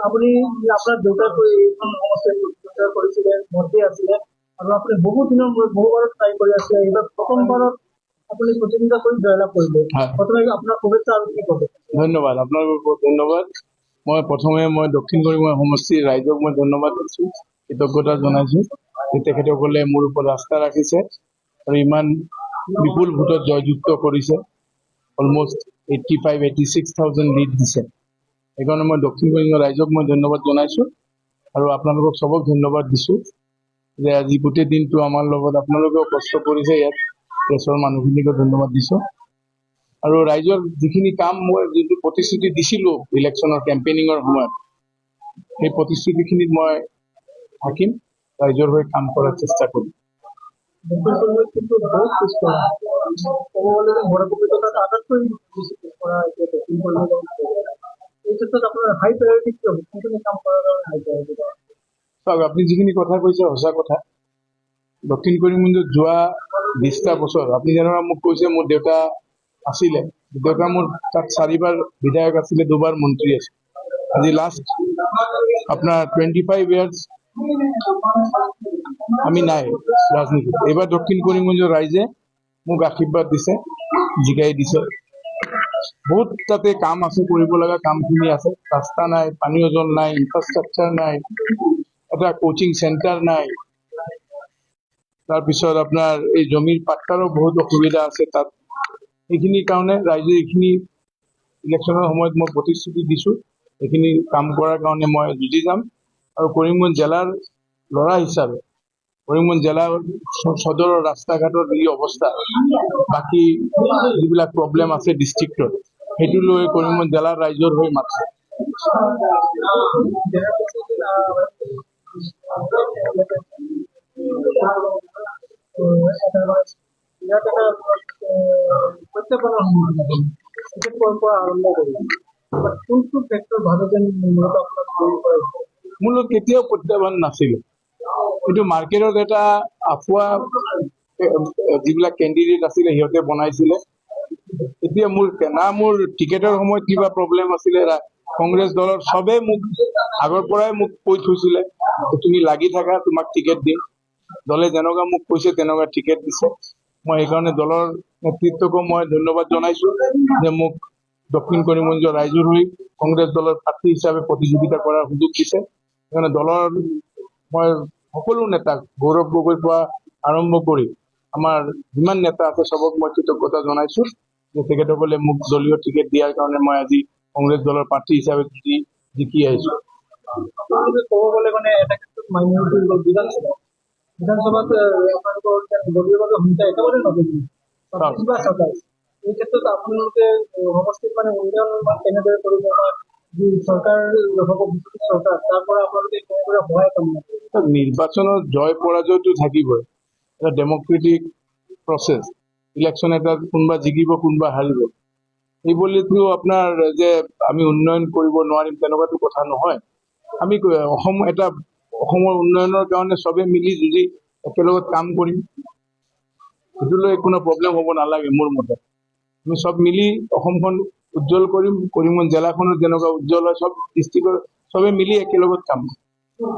আপুনি আপোনাৰ দেউতাক এইখন সমস্যাত প্ৰচাৰ কৰিছিলে, মন্ত্ৰী আছিলে আৰু আপুনি বহু দিনৰ মূৰত বহুবাৰত ট্ৰাই কৰি আছিলে। এইবাৰ প্ৰথমবাৰত আপুনি প্ৰতিযোগিতা কৰি জয়লাভ কৰিলে। হয়, প্ৰথমে আপোনাৰ শুভেচ্ছা আৰু কি ক'ব? ধন্যবাদ, আপোনালোকক বহুত ধন্যবাদ। মই প্ৰথমে দক্ষিণ কৰিমগঞ্জ সমষ্টিৰ ৰাইজক মই ধন্যবাদ দিছো, কৃতজ্ঞতা জনাইছো যে তেখেতসকলে মোৰ ওপৰত আস্থা ৰাখিছে আৰু ইমান বিপুল ভোটত জয়যুক্ত কৰিছে। অলমষ্ট 85-86,000 লিড দিছে। সেইকাৰণে মই দক্ষিণ কৰিমগঞ্জ ৰাইজক মই ধন্যবাদ জনাইছো আৰু আপোনালোকক চবক ধন্যবাদ দিছো যে আজি গোটেই দিনটো আমাৰ লগত আপোনালোকেও কষ্ট কৰিছে। ইয়াত প্ৰেছৰ মানুহখিনিকো ধন্যবাদ দিছো আৰু ৰাইজৰ যিখিনি কাম মই যিটো প্ৰতিশ্ৰুতি দিছিলো ইলেকশ্যনৰ কেম্পেইনিঙৰ সময়ত, সেই প্ৰতিশ্ৰুতিখিনিত মই থাকিম, ৰাইজৰ হৈ কাম কৰাৰ চেষ্টা কৰিম। দক্ষিণ কৰিমগঞ্জ কিন্তু বহুত পিছপৰা। ক'ব গ'লে যে বৰপেটাত আটাইতকৈ বেছি পিছপৰা এতিয়া দক্ষিণ কৰিমগঞ্জ। এই ক্ষেত্ৰত আপোনাৰ হাই প্ৰায়ৰিটি কিয়? কোনখিনি কাম কৰাৰ কাৰণে হাই প্ৰায়ৰিটি? চাওক, আপুনি যিখিনি কথা কৈছে সঁচা কথা। দক্ষিণ কৰিমগঞ্জত যোৱা 20টা বছৰ আপুনি যেনেকুৱা মোক কৈছে, মোৰ দেউতা আছিলে, দেউতা মোৰ তাত 4বাৰ বিধায়ক আছিলে, 2বাৰ মন্ত্ৰী আছে। আজি লাষ্ট আপোনাৰ 25 ইয়াৰ্ছ আমি নাই ৰাজনীতিত। এইবাৰ দক্ষিণ কৰিমগঞ্জৰ ৰাইজে মোক আশীৰ্বাদ দিছে, জিকাই দিছে। বহুত তাতে কাম আছে, কৰিব লগা কামখিনি আছে। ৰাস্তা নাই, পানীয় জল নাই, ইনফ্ৰাষ্ট্ৰাকচাৰ নাই, এটা কোচিং চেণ্টাৰ নাই। তাৰপিছত আপোনাৰ এই জমিৰ পাট্টাৰো বহুত অসুবিধা আছে তাত। এইখিনিৰ কাৰণে ৰাইজে এইখিনি ইলেকশ্যনৰ সময়ত মই প্ৰতিশ্ৰুতি দিছো, এইখিনি কাম কৰাৰ কাৰণে মই যুঁজি যাম। আৰু কৰিমগঞ্জ জিলাৰ ল'ৰা হিচাপে কৰিমগঞ্জ জিলাৰ সদৰৰ ৰাস্তা ঘাটৰ যি অৱস্থা, বাকী যিবিলাক প্ৰব্লেম আছে ডিষ্ট্ৰিক্টত, সেইটো লৈ কৰিমগঞ্জ জিলাৰ ৰাইজৰ হৈ মাতিছে। ইয়াত এটা প্ৰত্যাহ্বানৰ সন্মুখীন পৰা আৰম্ভ কৰি কোনটো ক্ষেত্ৰত ভাবে যেন মূলত আপোনাক জয়ী কৰাইছে? মূলত কেতিয়াও প্ৰত্যাহ্বান নাছিল। কিন্তু মাৰ্কেটত এটা আফোৱা যিবিলাক কেণ্ডিডেট আছিলে সিহঁতে বনাইছিলে। এতিয়া মোৰ টিকেটৰ সময়ত কিবা প্ৰব্লেম আছিলে, কংগ্ৰেছ দলৰ চবে মোক আগৰ পৰাই মোক কৈ থৈছিলে তুমি লাগি থাকা, তোমাক টিকেট দিম। দলে যেনেকুৱা মোক কৈছে তেনেকুৱা টিকেট দিছে। মই সেইকাৰণে দলৰ নেতৃত্বকো মই ধন্যবাদ জনাইছো যে মোক দক্ষিণ কৰিমগঞ্জৰ ৰাইজৰ হৈ কংগ্ৰেছ দলৰ প্ৰাৰ্থী হিচাপে প্ৰতিযোগিতা কৰাৰ সুযোগ দিছে। সেইকাৰণে দলৰ মই সকলো নেতাক, গৌৰৱ গগৈৰ পৰা আৰম্ভ কৰি আমাৰ যিমান নেতা আছে চবক মই কৃতজ্ঞতা জনাইছো যে তেখেতসকলে মোক দলীয় টিকেট দিয়াৰ কাৰণে মই আজি কংগ্ৰেছ দলৰ প্ৰাৰ্থী হিচাপে জিকি আহিছো। আপোনালোকে ক'ব গ'লে মানে এটা ক্ষেত্ৰত মাইনৰিটি বিধানসভাত আপোনালোকৰ দলীয়ভাৱে সংখ্যা একেবাৰে নকৰিব, 26 বা 27। এই ক্ষেত্ৰত আপোনালোকে সমষ্টিত মানে উন্নয়ন কেনেদৰে কৰিব বা যি চৰকাৰ হ'ব বিজেপি চৰকাৰ, তাৰ পৰা আপোনালোকে কেনেদৰে সহায় কামনা কৰিব? নিৰ্বাচনত জয় পৰাজয়টো থাকিবই, এটা ডেমক্ৰেটিক প্ৰচেছ। ইলেকশ্যন এটা কোনোবা জিকিব কোনোবা হাৰিব। এই বুলিতো আপোনাৰ যে আমি উন্নয়ন কৰিব নোৱাৰিম তেনেকুৱাটো কথা নহয়। আমি অসমৰ উন্নয়নৰ কাৰণে চবে মিলি যুঁজি একেলগত কাম কৰিম। সেইটো লৈ কোনো প্ৰব্লেম হ'ব নালাগে মোৰ মতে। আমি চব মিলি অসমখন উজ্জ্বল কৰিম, কৰিমগঞ্জ জিলাখনত যেনেকুৱা উজ্জ্বল হয় চব ডিষ্ট্ৰিক্টৰ চবে মিলি একেলগত কাম কৰিম।